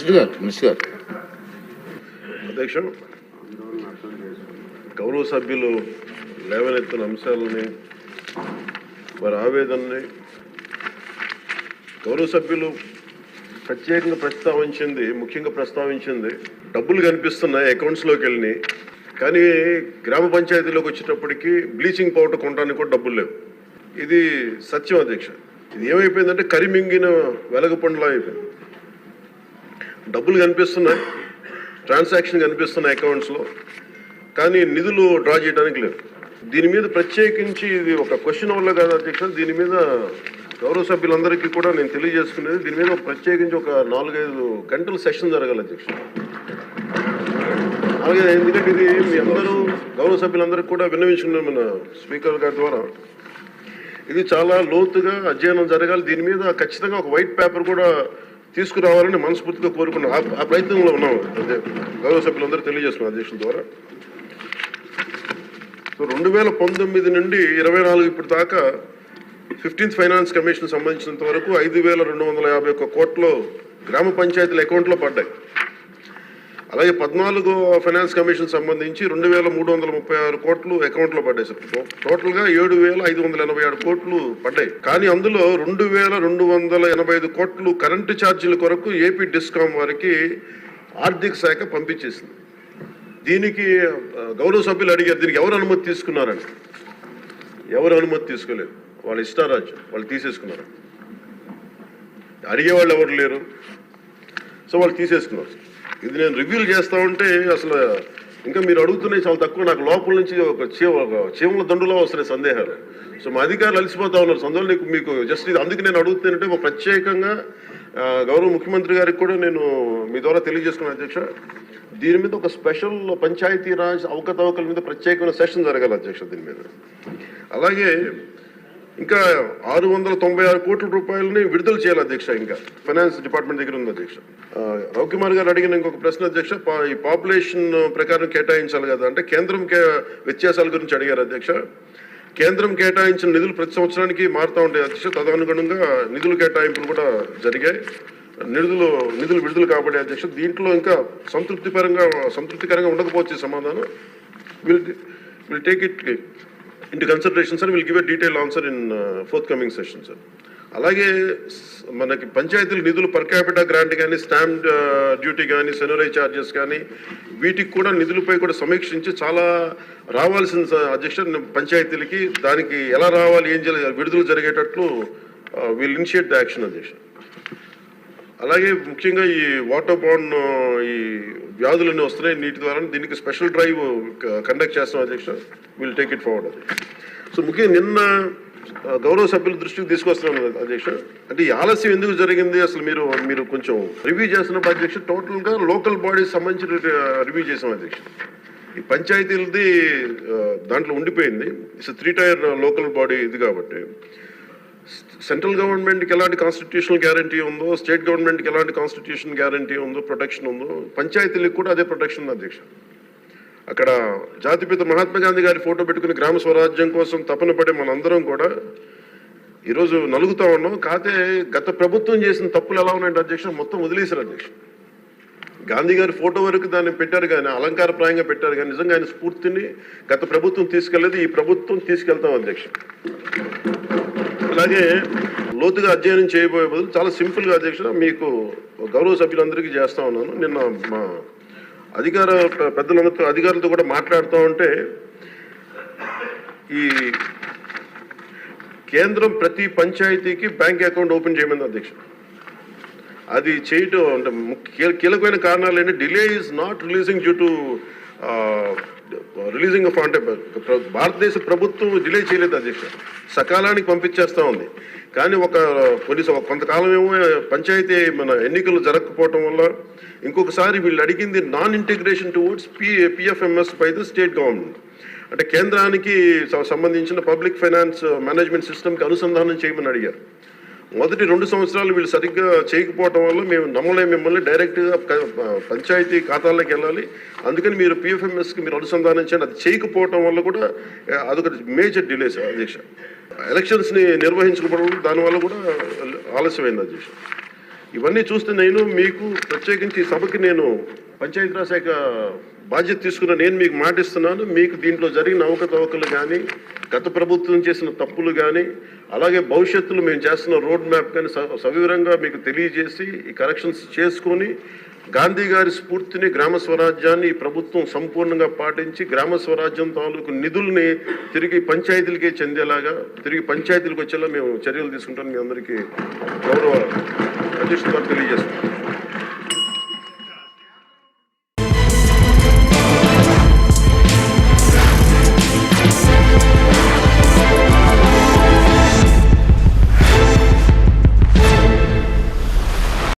Minister గారు అధ్యక్ష, గౌరవ సభ్యులు లేవనెత్తిన అంశాలని వారి ఆవేదనని గౌరవ సభ్యులు ప్రత్యేకంగా ముఖ్యంగా ప్రస్తావించింది డబ్బులు కనిపిస్తున్నాయి అకౌంట్స్లోకి వెళ్ళి, కానీ గ్రామ పంచాయతీలోకి వచ్చేటప్పటికి బ్లీచింగ్ పౌడర్ కొనడానికి కూడా డబ్బులు లేవు. ఇది సత్యం అధ్యక్ష. ఇది ఏమైపోయిందంటే కరిమింగిన వెలగపండులా అయిపోయింది. డబ్బులు కనిపిస్తున్నాయి, ట్రాన్సాక్షన్ కనిపిస్తున్నాయి అకౌంట్స్లో, కానీ నిధులు డ్రా చేయడానికి లేవు. దీని మీద ప్రత్యేకించి ఇది ఒక క్వశ్చన్ వల్ల కాదు అధ్యక్ష, దీని మీద గౌరవ సభ్యులందరికీ కూడా నేను తెలియజేసుకునేది, దీని మీద ప్రత్యేకించి ఒక 4-5 గంటల సెషన్ జరగాలి అధ్యక్ష. అలాగే ఎందుకంటే ఇది మీ అందరూ గౌరవ సభ్యులందరికీ కూడా విన్నవించుకున్నాం మన స్పీకర్ గారి ద్వారా. ఇది చాలా లోతుగా అధ్యయనం జరగాలి. దీని మీద ఖచ్చితంగా ఒక వైట్ పేపర్ కూడా తీసుకురావాలని మనస్ఫూర్తిగా కోరుకున్నాం. ఆ ప్రయత్నంలో ఉన్నాం గౌరవ సభ్యులందరూ తెలియజేస్తున్నాం అధ్యక్షుల ద్వారా. సో 2019 నుండి 24 ఇప్పటి దాకా 15th ఫైనాన్స్ కమిషన్ సంబంధించినంత వరకు 5,251 కోట్లు గ్రామ పంచాయతీల అకౌంట్లో పడ్డాయి. అలాగే 14వ ఫైనాన్స్ కమిషన్ సంబంధించి 2,336 కోట్లు అకౌంట్లో పడ్డాయి సార్. టోటల్గా 7,587 కోట్లు పడ్డాయి. కానీ అందులో 2,285 కోట్లు కరెంటు ఛార్జీల కొరకు ఏపీ డిస్కాం వారికి ఆర్థిక శాఖ పంపించేసింది. దీనికి గౌరవ సభ్యులు అడిగారు, దీనికి ఎవరు అనుమతి తీసుకున్నారని. ఎవరు అనుమతి తీసుకోలేదు, వాళ్ళ ఇష్టారాజ్యం, వాళ్ళు తీసేసుకున్నారు. అడిగేవాళ్ళు ఎవరు లేరు, సో వాళ్ళు తీసేసుకున్నారు. ఇది నేను రివ్యూలు చేస్తా ఉంటే అసలు ఇంకా మీరు అడుగుతున్నాయి చాలా తక్కువ. నాకు లోపల నుంచి ఒక చీమల దండులో వస్తున్నాయి సందేహాలు. సో మా అధికారులు అలసిపోతా ఉన్నారు సందులో. మీకు జస్ట్ ఇది అందుకు నేను అడుగుతానంటే ఒక ప్రత్యేకంగా గౌరవ ముఖ్యమంత్రి గారికి కూడా నేను మీ ద్వారా తెలియజేసుకున్నాను అధ్యక్ష. దీని మీద ఒక స్పెషల్ పంచాయతీరాజ్ అవకతవకల మీద ప్రత్యేకమైన సెషన్ జరగాలి అధ్యక్ష దీని మీద. అలాగే ఇంకా 696 కోట్ల రూపాయలని విడుదల చేయాలి అధ్యక్ష. ఇంకా ఫైనాన్స్ డిపార్ట్మెంట్ దగ్గర ఉంది అధ్యక్ష. రవికుమార్ గారు అడిగిన ఇంకొక ప్రశ్న అధ్యక్ష, ఈ పాపులేషన్ ప్రకారం కేటాయించాలి కదా అంటే కేంద్రం వ్యత్యాసాల గురించి అడిగారు అధ్యక్ష. కేంద్రం కేటాయించిన నిధులు ప్రతి సంవత్సరానికి మారుతూ ఉంటాయి అధ్యక్ష. తదనుగుణంగా నిధుల కేటాయింపులు కూడా జరిగాయి. నిధులు విడుదల కాబట్టి అధ్యక్ష దీంట్లో ఇంకా సంతృప్తికరంగా ఉండకపోవచ్చు సమాధానం. Will take it into consideration sir, we'll give a detailed answer in forthcoming session sir. అలాగే మనకి పంచాయతీల నిధులు పర్ క్యాపిటా గ్రాంట్ కానీ, స్టాంప్ డ్యూటీ కానీ, సెనరై ఛార్జెస్ కానీ, వీటికి కూడా నిధులపై కూడా సమీక్షించి చాలా రావాల్సిన అధ్యక్ష పంచాయతీలకి దానికి ఎలా రావాలి, ఏం చేయాలి, విడుదల జరిగేటట్లు విల్ ఇనిషియేట్ ద యాక్షన్ అధ్యక్ష. అలాగే ముఖ్యంగా ఈ వాటర్ బాండ్ ఈ వ్యాధులన్నీ వస్తున్నాయి నీటి ద్వారా, దీనికి స్పెషల్ డ్రైవ్ కండక్ట్ చేస్తాం అధ్యక్ష. విల్ టేక్ ఇట్ ఫార్వర్డ్ అధ్యక్ష. సో ముఖ్యంగా నిన్న గౌరవ సభ్యుల దృష్టికి తీసుకొస్తున్నాను అధ్యక్ష. అంటే ఈ ఆలస్యం ఎందుకు జరిగింది అసలు మీరు కొంచెం రివ్యూ చేస్తున్నప్పుడు అధ్యక్ష టోటల్గా లోకల్ బాడీస్ సంబంధించి రివ్యూ చేసాం అధ్యక్ష. ఈ పంచాయతీలది దాంట్లో ఉండిపోయింది. ఇట్స్ 3 టైర్ లోకల్ బాడీ ఇది కాబట్టి సెంట్రల్ గవర్నమెంట్కి ఎలాంటి కాన్స్టిట్యూషనల్ గ్యారంటీ ఉందో, స్టేట్ గవర్నమెంట్కి ఎలాంటి కాన్స్టిట్యూషన్ గ్యారంటీ ఉందో, ప్రొటెక్షన్ ఉందో, పంచాయతీలకు కూడా అదే ప్రొటెక్షన్ ఉంది అధ్యక్ష. అక్కడ జాతిపిత మహాత్మా గాంధీ గారి ఫోటో పెట్టుకుని గ్రామ స్వరాజ్యం కోసం తపన పడే మనందరం కూడా ఈరోజు నలుగుతూ ఉన్నాం. కాకపోతే గత ప్రభుత్వం చేసిన తప్పులు ఎలా ఉన్నాయంటే అధ్యక్ష మొత్తం వదిలేశారు అధ్యక్ష. గాంధీ గారి ఫోటో వరకు దాన్ని పెట్టారు కానీ, అలంకారప్రాయంగా పెట్టారు కానీ నిజంగా ఆయన స్ఫూర్తిని గత ప్రభుత్వం తీసుకెళ్లేదు, ఈ ప్రభుత్వం తీసుకెళ్తాం అధ్యక్ష. అలాగే లోతుగా అధ్యయనం చేయబోయే బదులు చాలా సింపుల్గా అధ్యక్ష మీకు గౌరవ సభ్యులందరికీ చేస్తా ఉన్నాను. నిన్న మా అధికారులతో కూడా మాట్లాడుతూ ఉంటే ఈ కేంద్రం ప్రతి పంచాయతీకి బ్యాంక్ అకౌంట్ ఓపెన్ చేయమంది అధ్యక్ష. అది చేయటం అంటే కీలకమైన కారణాలు ఏంటి, delay is not releasing due to releasing of అంటే భారతదేశ ప్రభుత్వం డిలే చేయలేదు అధ్యక్ష, సకాలానికి పంపించేస్తూ ఉంది. కానీ కొంతకాలం ఏమో పంచాయతీ ఎన్నికలు జరగకపోవటం వల్ల ఇంకొకసారి వీళ్ళు అడిగింది non integration towards PFMS by the state government. అంటే కేంద్రానికి సంబంధించిన పబ్లిక్ ఫైనాన్స్ మేనేజ్మెంట్ సిస్టమ్కి అనుసంధానం చేయమని అడిగారు. మొదటి 2 సంవత్సరాలు వీళ్ళు సరిగ్గా చేయకపోవటం వల్ల మేము నమ్మలేం, మిమ్మల్ని డైరెక్ట్గా పంచాయతీ ఖాతాల్లోకి వెళ్ళాలి, అందుకని మీరు పిఎఫ్ఎంఎస్కి మీరు అనుసంధానం చేయండి. అది చేయకపోవటం వల్ల కూడా అదొక మేజర్ డిలేస్ అధ్యక్ష. ఎలక్షన్స్ని నిర్వహించకపోవడం దానివల్ల కూడా ఆలస్యమైంది అధ్యక్ష. ఇవన్నీ చూస్తే నేను మీకు ప్రత్యేకించి ఈ సభకి నేను పంచాయతీరాజ్ శాఖ బాధ్యత తీసుకున్న నేను మీకు మాటిస్తున్నాను. మీకు దీంట్లో జరిగిన అవకతవకలు కానీ, గత ప్రభుత్వం చేసిన తప్పులు కానీ, అలాగే భవిష్యత్తులో మేము చేస్తున్న రోడ్ మ్యాప్ కానీ సవివరంగా మీకు తెలియజేసి ఈ కరెక్షన్స్ చేసుకొని గాంధీ గారి స్ఫూర్తిని, గ్రామ స్వరాజ్యాన్ని ఈ ప్రభుత్వం సంపూర్ణంగా పాటించి గ్రామ స్వరాజ్యం తాలూకు నిధుల్ని తిరిగి పంచాయతీలకే చెందేలాగా, తిరిగి పంచాయతీలకు వచ్చేలా మేము చర్యలు తీసుకుంటాం. మీ అందరికీ గౌరవ అధ్యక్షుడు గారు తెలియజేస్తున్నాం.